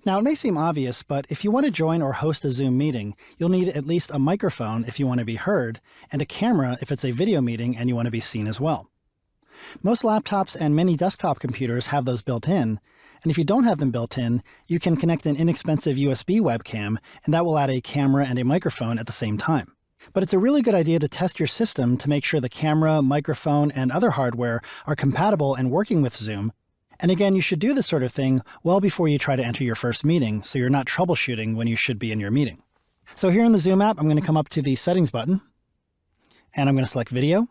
Now, it may seem obvious, but if you want to join or host a Zoom meeting, you'll need at least a microphone if you want to be heard, and a camera if it's a video meeting and you want to be seen as well. Most laptops and many desktop computers have those built in, and if you don't have them built in, you can connect an inexpensive USB webcam, and that will add a camera and a microphone at the same time. But it's a really good idea to test your system to make sure the camera, microphone, and other hardware are compatible and working with Zoom. And again, you should do this sort of thing well before you try to enter your first meeting, so you're not troubleshooting when you should be in your meeting. So here in the Zoom app, I'm going to come up to the Settings button, and I'm going to select Video.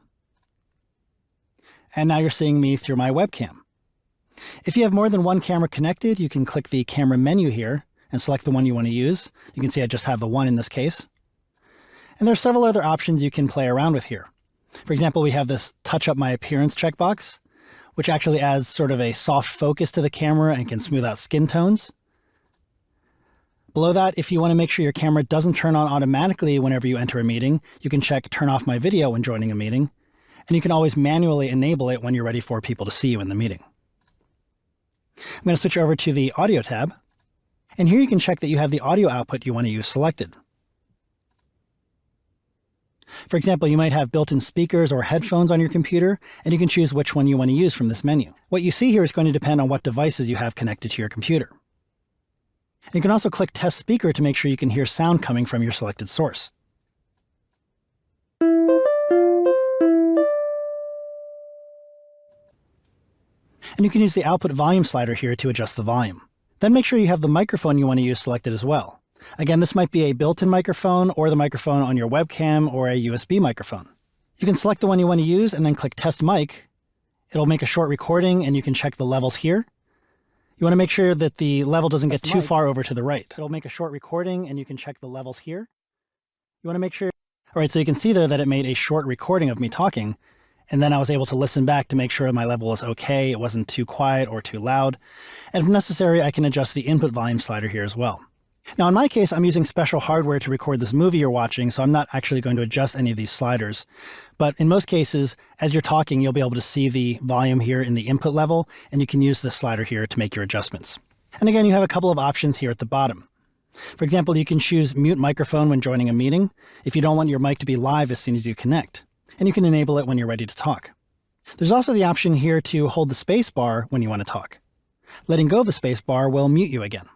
And now you're seeing me through my webcam. If you have more than one camera connected, you can click the camera menu here and select the one you want to use. You can see I just have the one in this case. And there's several other options you can play around with here. For example, we have this Touch Up My Appearance checkbox, which actually adds sort of a soft focus to the camera and can smooth out skin tones. Below that, if you want to make sure your camera doesn't turn on automatically whenever you enter a meeting, you can check Turn Off My Video when joining a meeting, and you can always manually enable it when you're ready for people to see you in the meeting. I'm going to switch over to the Audio tab, and here you can check that you have the audio output you want to use selected. For example, you might have built-in speakers or headphones on your computer, and you can choose which one you want to use from this menu. What you see here is going to depend on what devices you have connected to your computer. And you can also click Test Speaker to make sure you can hear sound coming from your selected source. And you can use the output volume slider here to adjust the volume. Then make sure you have the microphone you want to use selected as well. Again, this might be a built-in microphone or the microphone on your webcam or a USB microphone. You can select the one you want to use and then click Test Mic. It'll make a short recording and you can check the levels here. You want to make sure that the level doesn't get too far over to the right. It'll make a short recording and you can check the levels here. You want to make sure... All right, so you can see there that it made a short recording of me talking, and then I was able to listen back to make sure my level was okay, it wasn't too quiet or too loud. And if necessary, I can adjust the input volume slider here as well. Now, in my case, I'm using special hardware to record this movie you're watching, so I'm not actually going to adjust any of these sliders. But in most cases, as you're talking, you'll be able to see the volume here in the input level, and you can use this slider here to make your adjustments. And again, you have a couple of options here at the bottom. For example, you can choose mute microphone when joining a meeting, if you don't want your mic to be live as soon as you connect. And you can enable it when you're ready to talk. There's also the option here to hold the space bar when you want to talk. Letting go of the space bar will mute you again.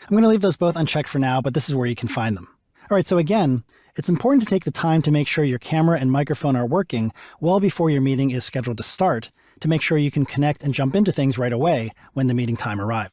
I'm going to leave those both unchecked for now, but this is where you can find them. All right, so again, it's important to take the time to make sure your camera and microphone are working well before your meeting is scheduled to start, to make sure you can connect and jump into things right away when the meeting time arrives.